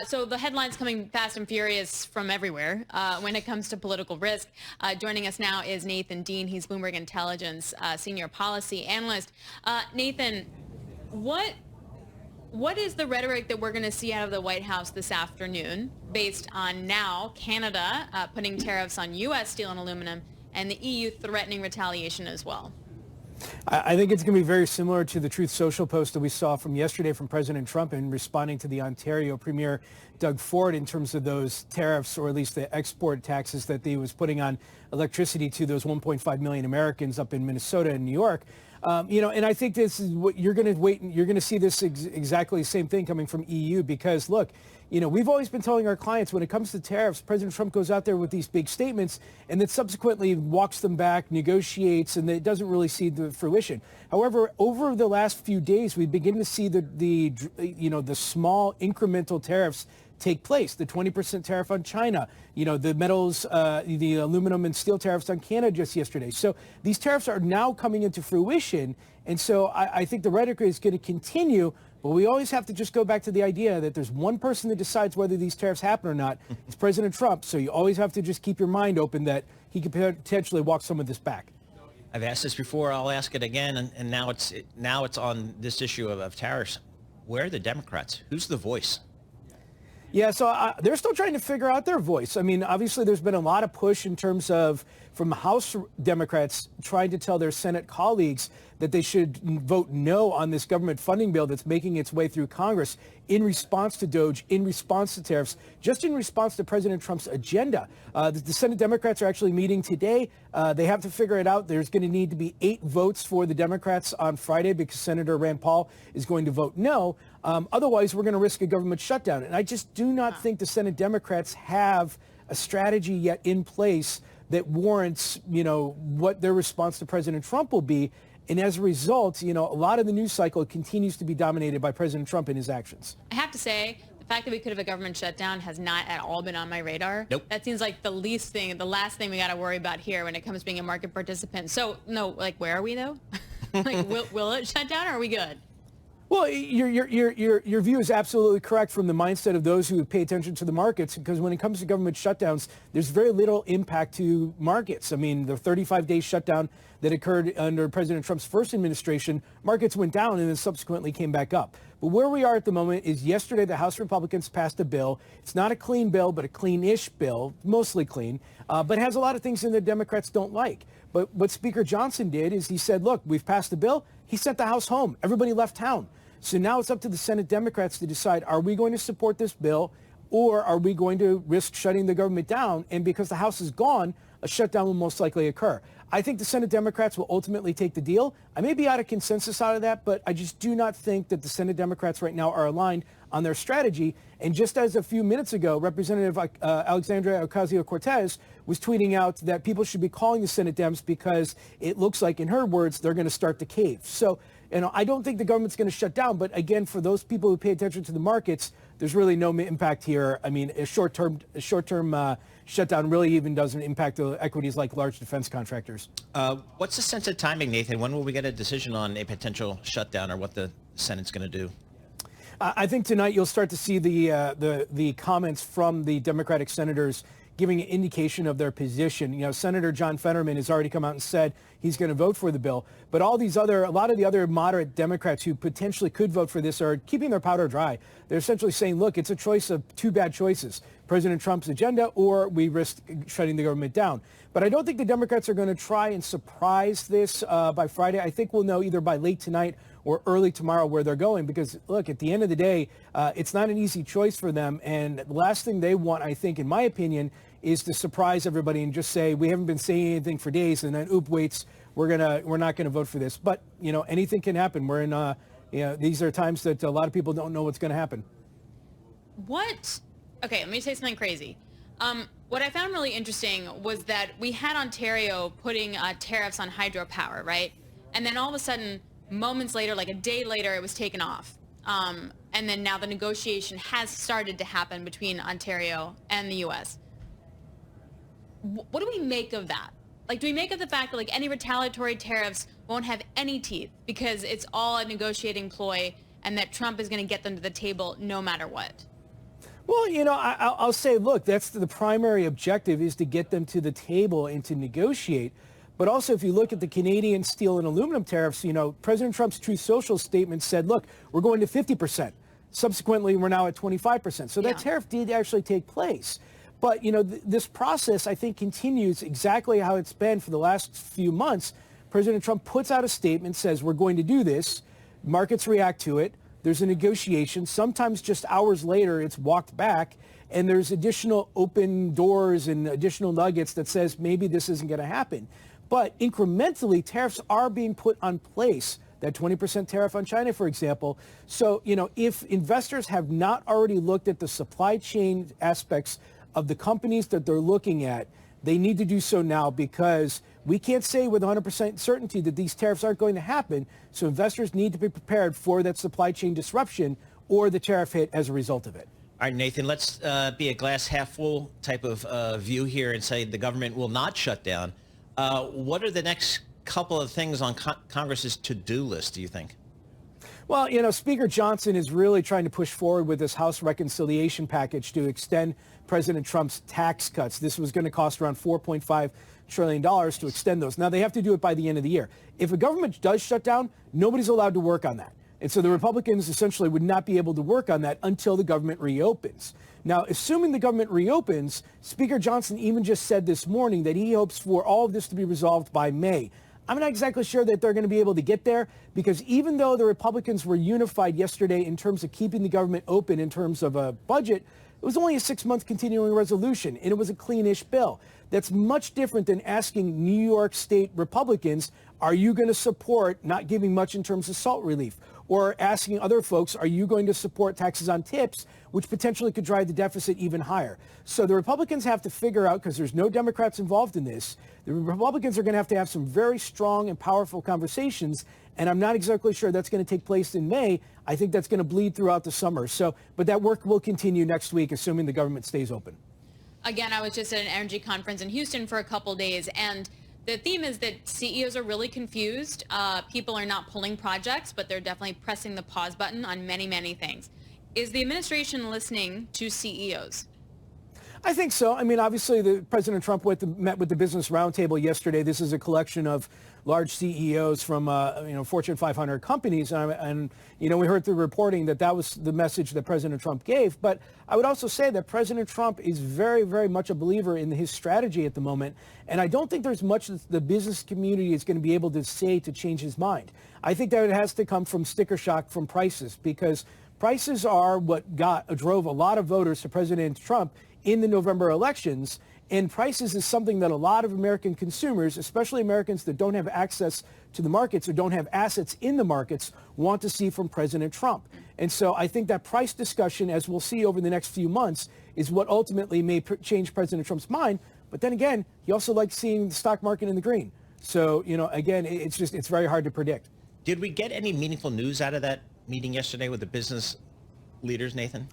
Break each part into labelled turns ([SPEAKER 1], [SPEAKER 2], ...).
[SPEAKER 1] So the headlines coming fast and furious from everywhere when it comes to political risk. Joining us now is Nathan Dean. He's Bloomberg Intelligence senior policy analyst. Nathan, what is the rhetoric that we're going to see out of the White House this afternoon based on now Canada putting tariffs on U.S. steel and aluminum and the EU threatening retaliation as well?
[SPEAKER 2] I think it's going to be very similar to the Truth Social post that we saw from yesterday from President Trump in responding to the Ontario Premier Doug Ford in terms of those tariffs, or at least the export taxes that he was putting on electricity to those 1.5 million Americans up in Minnesota and New York. And I think this is what you're going to wait. You're going to see this exactly the same thing coming from EU because, look, we've always been telling our clients when it comes to tariffs, President Trump goes out there with these big statements and then subsequently walks them back, negotiates, and it doesn't really see the fruition. However, over the last few days, we begin to see the small incremental tariffs take place. The 20% tariff on China, the metals, the aluminum and steel tariffs on Canada just yesterday. So these tariffs are now coming into fruition. And so I think the rhetoric is going to continue, but we always have to just go back to the idea that there's one person that decides whether these tariffs happen or not. It's President Trump. So you always have to just keep your mind open that he could potentially walk some of this back.
[SPEAKER 3] I've asked this before. I'll ask it again. And now it's on this issue of tariffs. Where are the Democrats? Who's the voice?
[SPEAKER 2] Yeah, so they're still trying to figure out their voice. I mean, obviously, there's been a lot of push in terms of from House Democrats trying to tell their Senate colleagues that they should vote no on this government funding bill that's making its way through Congress in response to DOGE, in response to tariffs, just in response to President Trump's agenda. The Senate Democrats are actually meeting today. They have to figure it out. There's going to need to be 8 votes for the Democrats on Friday because Senator Rand Paul is going to vote no. Otherwise, we're going to risk a government shutdown. And I just do not think the Senate Democrats have a strategy yet in place that warrants, what their response to President Trump will be. And as a result, a lot of the news cycle continues to be dominated by President Trump and his actions.
[SPEAKER 1] I have to say, the fact that we could have a government shutdown has not at all been on my radar.
[SPEAKER 3] Nope.
[SPEAKER 1] That seems like the last thing we got to worry about here when it comes to being a market participant. So, no, where are we, though? Will it shut down, or are we good?
[SPEAKER 2] Well, your view is absolutely correct from the mindset of those who pay attention to the markets, because when it comes to government shutdowns, there's very little impact to markets. I mean, the 35-day shutdown that occurred under President Trump's first administration, markets went down and then subsequently came back up. But where we are at the moment is yesterday the House Republicans passed a bill. It's not a clean bill, but a clean-ish bill, mostly clean, but has a lot of things in the Democrats don't like. But what Speaker Johnson did is he said, look, we've passed the bill. He sent the House home. Everybody left town. So now it's up to the Senate Democrats to decide, are we going to support this bill or are we going to risk shutting the government down? And because the House is gone, a shutdown will most likely occur. I think the Senate Democrats will ultimately take the deal. I may be out of consensus out of that, but I just do not think that the Senate Democrats right now are aligned on their strategy. And just as a few minutes ago, Representative Alexandria Ocasio-Cortez was tweeting out that people should be calling the Senate Dems because it looks like, in her words, they're going to start to cave. So, I don't think the government's going to shut down. But again, for those people who pay attention to the markets, there's really no impact here. I mean, a short-term shutdown really even doesn't impact the equities like large defense contractors.
[SPEAKER 3] What's the sense of timing, Nathan? When will we get a decision on a potential shutdown or what the Senate's going to do?
[SPEAKER 2] I think tonight you'll start to see the comments from the Democratic senators giving an indication of their position. Senator John Fetterman has already come out and said he's going to vote for the bill. But a lot of the other moderate Democrats who potentially could vote for this are keeping their powder dry. They're essentially saying, look, it's a choice of 2 bad choices, President Trump's agenda or we risk shutting the government down. But I don't think the Democrats are going to try and surprise this by Friday. I think we'll know either by late tonight or early tomorrow where they're going, because, look, at the end of the day, it's not an easy choice for them. And the last thing they want, I think, in my opinion, is to surprise everybody and just say, we haven't been saying anything for days, and then, waits, we're not gonna vote for this. But, anything can happen. We're in, these are times that a lot of people don't know what's going to happen.
[SPEAKER 1] Okay, let me say something crazy. What I found really interesting was that we had Ontario putting tariffs on hydropower, right? And then all of a sudden, moments later, like a day later, it was taken off. And then now the negotiation has started to happen between Ontario and the U.S. What do we make of that? Do we make of the fact that any retaliatory tariffs won't have any teeth because it's all a negotiating ploy and that Trump is going to get them to the table no matter what?
[SPEAKER 2] Well, I'll say, look, that's the primary objective is to get them to the table and to negotiate. But also, if you look at the Canadian steel and aluminum tariffs, President Trump's Truth Social statement said, look, we're going to 50%. Subsequently, we're now at 25%. So that tariff did actually take place. But, this process, I think, continues exactly how it's been for the last few months. President Trump puts out a statement, says we're going to do this. Markets react to it. There's a negotiation. Sometimes just hours later, it's walked back. And there's additional open doors and additional nuggets that says maybe this isn't going to happen. But incrementally, tariffs are being put on place. That 20% tariff on China, for example. So, if investors have not already looked at the supply chain aspects of the companies that they're looking at, they need to do so now, because we can't say with 100% certainty that these tariffs aren't going to happen. So investors need to be prepared for that supply chain disruption or the tariff hit as a result of it.
[SPEAKER 3] All right, Nathan, let's be a glass half full type of view here and say the government will not shut down. What are the next couple of things on Congress's to-do list, do you think?
[SPEAKER 2] Well, Speaker Johnson is really trying to push forward with this House reconciliation package to extend President Trump's tax cuts. This was going to cost around $4.5 trillion to extend those. Now, they have to do it by the end of the year. If a government does shut down, nobody's allowed to work on that. And so the Republicans essentially would not be able to work on that until the government reopens. Now, assuming the government reopens, Speaker Johnson even just said this morning that he hopes for all of this to be resolved by May. I'm not exactly sure that they're going to be able to get there, because even though the Republicans were unified yesterday in terms of keeping the government open in terms of a budget, it was only a 6-month continuing resolution, and it was a clean-ish bill. That's much different than asking New York State Republicans, are you going to support not giving much in terms of SALT relief? Or asking other folks, are you going to support taxes on tips, which potentially could drive the deficit even higher? So the Republicans have to figure out, because there's no Democrats involved in this, the Republicans are going to have some very strong and powerful conversations, and I'm not exactly sure that's going to take place in May. I think that's going to bleed throughout the summer. But that work will continue next week, assuming the government stays open.
[SPEAKER 1] Again, I was just at an energy conference in Houston for a couple days, and the theme is that CEOs are really confused. People are not pulling projects, but they're definitely pressing the pause button on many, many things. Is the administration listening to CEOs?
[SPEAKER 2] I think so. I mean, obviously, President Trump met with the Business Roundtable yesterday. This is a collection of large CEOs from, Fortune 500 companies. And we heard through reporting that was the message that President Trump gave. But I would also say that President Trump is very, very much a believer in his strategy at the moment. And I don't think there's much that the business community is going to be able to say to change his mind. I think that it has to come from sticker shock from prices, because prices are what drove a lot of voters to President Trump in the November elections. And prices is something that a lot of American consumers, especially Americans that don't have access to the markets or don't have assets in the markets, want to see from President Trump. And so I think that price discussion, as we'll see over the next few months, is what ultimately may change President Trump's mind. But then again, he also likes seeing the stock market in the green. So, again, it's very hard to predict.
[SPEAKER 3] Did we get any meaningful news out of that meeting yesterday with the business leaders, Nathan?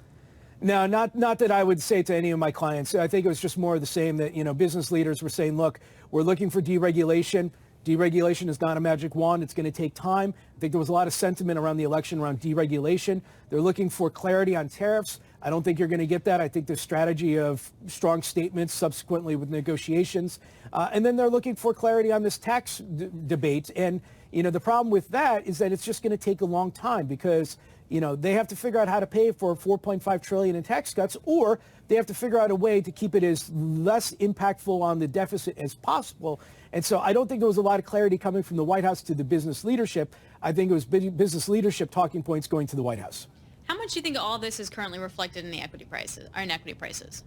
[SPEAKER 2] No, not that I would say to any of my clients. I think it was just more of the same that, business leaders were saying, look, we're looking for deregulation. Deregulation is not a magic wand. It's going to take time. I think there was a lot of sentiment around the election around deregulation. They're looking for clarity on tariffs. I don't think you're going to get that. I think the strategy of strong statements subsequently with negotiations. And then they're looking for clarity on this tax debate. And, the problem with that is that it's just going to take a long time, because they have to figure out how to pay for $4.5 trillion in tax cuts, or they have to figure out a way to keep it as less impactful on the deficit as possible. And so I don't think there was a lot of clarity coming from the White House to the business leadership. I think it was business leadership talking points going to the White House.
[SPEAKER 1] How much do you think all this is currently reflected in the equity prices, or in equity prices?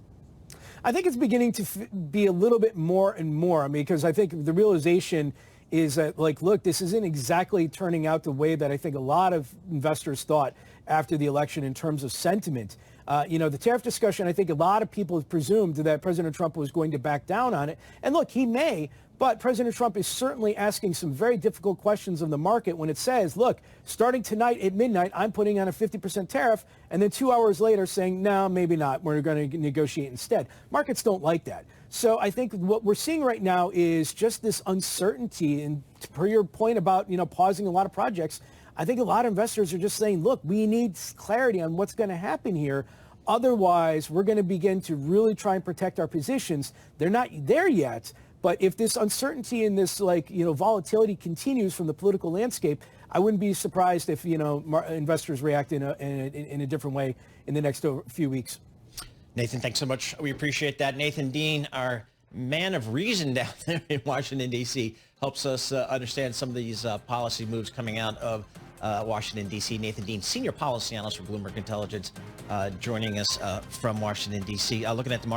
[SPEAKER 2] I think it's beginning to be a little bit more and more. I mean, because I think the realization is that, look, this isn't exactly turning out the way that I think a lot of investors thought after the election in terms of sentiment. The tariff discussion, I think a lot of people have presumed that President Trump was going to back down on it. And look, he may, but President Trump is certainly asking some very difficult questions of the market when it says, look, starting tonight at midnight, I'm putting on a 50% tariff, and then 2 hours later saying, no, maybe not. We're going to negotiate instead. Markets don't like that. So I think what we're seeing right now is just this uncertainty. And per your point about, pausing a lot of projects, I think a lot of investors are just saying, look, we need clarity on what's going to happen here. Otherwise, we're going to begin to really try and protect our positions. They're not there yet, but if this uncertainty and this volatility continues from the political landscape, I wouldn't be surprised if investors react in a different way in the next few weeks.
[SPEAKER 3] Nathan, thanks so much. We appreciate that. Nathan Dean, our man of reason down there in Washington, D.C., helps us understand some of these policy moves coming out of Washington, D.C. Nathan Dean, senior policy analyst for Bloomberg Intelligence, joining us from Washington, D.C. Looking at the market.